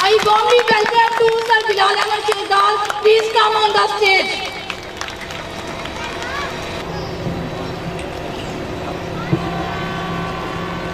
I warmly welcome to Sir Bilal Ahmed Shirdal. Please come on the stage.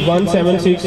176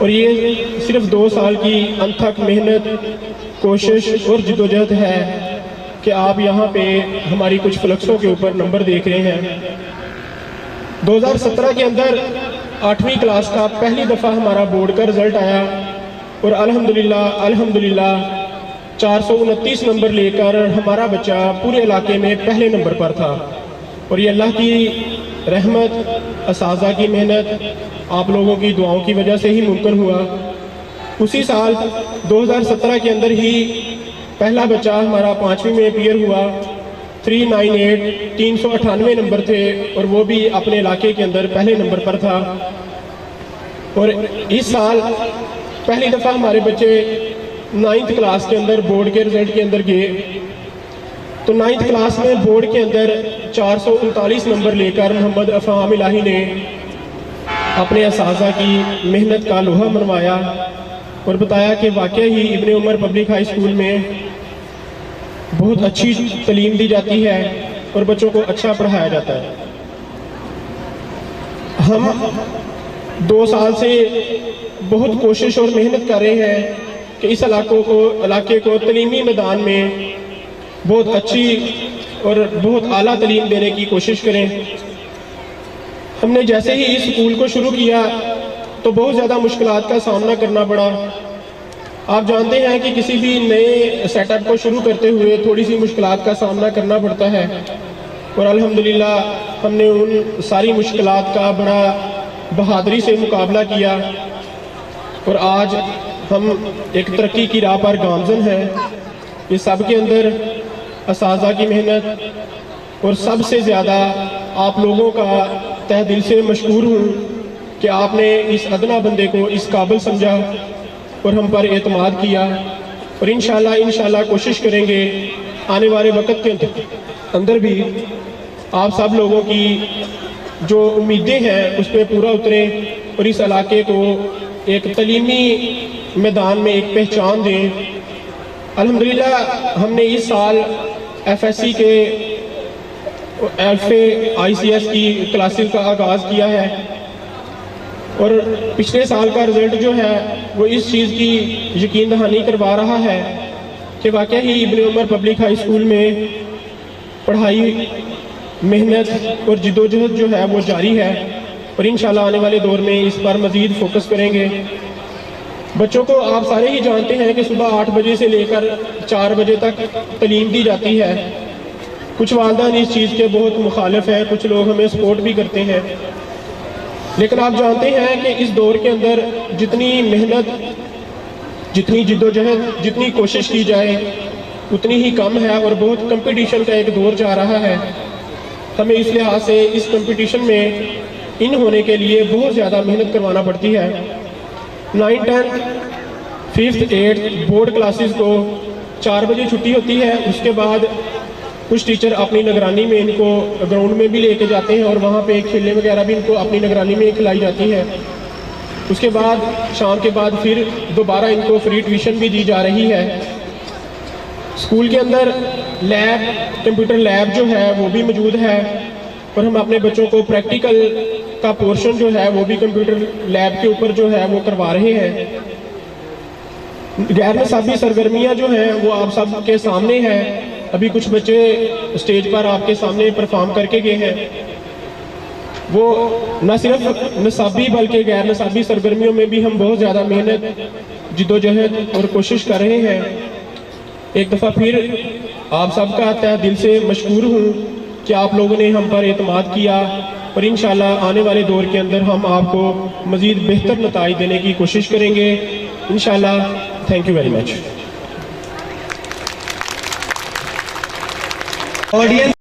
اور یہ صرف 2 سال کی انتھک محنت، کوشش اور جدوجہد ہے کہ آپ یہاں پہ ہماری کچھ فلکسوں کے اوپر نمبر دیکھ رہے ہیں۔ 2017 کے اندر 8ویں کلاس کا پہلی دفعہ ہمارا بورڈ کا رزلٹ آیا اور الحمدللہ 429 نمبر لے کر ہمارا بچہ پورے علاقے میں پہلے نمبر پر تھا، اور یہ اللہ کی رحمت، اساتذہ کی محنت، آپ لوگوں کی دعاؤں کی وجہ سے ہی ممکن ہوا۔ اسی سال 2017 کے اندر ہی پہلا بچہ ہمارا 5ویں میں اپیئر ہوا، 398 نمبر تھے، اور وہ بھی اپنے علاقے کے اندر پہلے نمبر پر تھا۔ اور اس سال پہلی دفعہ ہمارے بچے 9th کلاس کے اندر بورڈ کے رزلٹ کے اندر گئے، تو 9th کلاس میں بورڈ کے اندر 439 نمبر لے کر محمد افہام الہی نے اپنے اساتذہ کی محنت کا لوہا منوایا اور بتایا کہ واقعی ہی ابن عمر پبلک ہائی اسکول میں بہت اچھی تعلیم دی جاتی ہے اور بچوں کو اچھا پڑھایا جاتا ہے۔ ہم 2 سال سے بہت کوشش اور محنت کر رہے ہیں کہ اس علاقے کو تعلیمی میدان میں بہت اچھی اور بہت اعلیٰ تعلیم دینے کی کوشش کریں۔ ہم نے جیسے ہی اس اسکول کو شروع کیا تو بہت زیادہ مشکلات کا سامنا کرنا پڑا۔ آپ جانتے ہیں کہ کسی بھی نئے سیٹ اپ کو شروع کرتے ہوئے تھوڑی سی مشکلات کا سامنا کرنا پڑتا ہے، اور الحمدللہ ہم نے ان ساری مشکلات کا بڑا بہادری سے مقابلہ کیا، اور آج ہم ایک ترقی کی راہ پر گامزن ہیں۔ اس سب کے اندر اساتذہ کی محنت، اور سب سے زیادہ آپ لوگوں کا تہ دل سے مشکور ہوں کہ آپ نے اس ادنا بندے کو اس قابل سمجھا اور ہم پر اعتماد کیا، اور انشاءاللہ کوشش کریں گے آنے والے وقت کے اندر بھی آپ سب لوگوں کی جو امیدیں ہیں اس پہ پورا اتریں اور اس علاقے کو ایک تعلیمی میدان میں ایک پہچان دیں۔ الحمدللہ ہم نے اس سال FSC کے ICS کی کلاسز کا آغاز کیا ہے، اور پچھلے سال کا رزلٹ جو ہے وہ اس چیز کی یقین دہانی کروا رہا ہے کہ واقعی ہی ابن عمر پبلک ہائی اسکول میں پڑھائی، محنت اور جدوجہد جو ہے وہ جاری ہے، اور انشاءاللہ آنے والے دور میں اس پر مزید فوکس کریں گے۔ بچوں کو آپ سارے ہی جانتے ہیں کہ صبح 8 بجے سے لے کر 4 بجے تک تعلیم دی جاتی ہے۔ کچھ والدین اس چیز کے بہت مخالف ہیں، کچھ لوگ ہمیں سپورٹ بھی کرتے ہیں، لیکن آپ جانتے ہیں کہ اس دور کے اندر جتنی محنت، جتنی جدوجہد، جتنی کوشش کی جائے اتنی ہی کم ہے، اور بہت کمپٹیشن کا ایک دور جا رہا ہے۔ ہمیں اس لحاظ سے اس کمپٹیشن میں ان ہونے کے لیے بہت زیادہ محنت کروانا پڑتی ہے۔ 9th 10th 5th 8th board classes کو 4 بجے چھٹی ہوتی ہے، اس کے بعد کچھ ٹیچر اپنی نگرانی میں ان کو گراؤنڈ میں بھی لے کے جاتے ہیں، اور وہاں پہ کھیلنے وغیرہ بھی ان کو اپنی نگرانی میں کھلائی جاتی ہے۔ اس کے بعد شام کے بعد پھر دوبارہ ان کو فری ٹیوشن بھی دی جا رہی ہے۔ اسکول کے اندر لیب، کمپیوٹر لیب جو ہے وہ بھی موجود ہے، اور ہم اپنے بچوں کو پریکٹیکل کا پورشن جو ہے وہ بھی کمپیوٹر لیب کے اوپر جو ہے وہ کروا رہے ہیں۔ غیر نصابی سرگرمیاں جو ہیں وہ آپ سب کے سامنے ہیں، ابھی کچھ بچے اسٹیج پر آپ کے سامنے پرفارم کر کے گئے ہیں۔ وہ نہ صرف نصابی بلکہ غیر نصابی سرگرمیوں میں بھی ہم بہت زیادہ محنت، جدوجہد اور کوشش کر رہے ہیں۔ ایک دفعہ پھر آپ سب کا تہ دل سے مشکور ہوں کہ آپ لوگوں نے ہم پر اعتماد کیا، اور انشاءاللہ آنے والے دور کے اندر ہم آپ کو مزید بہتر نتائج دینے کی کوشش کریں گے انشاءاللہ۔ Thank you very much.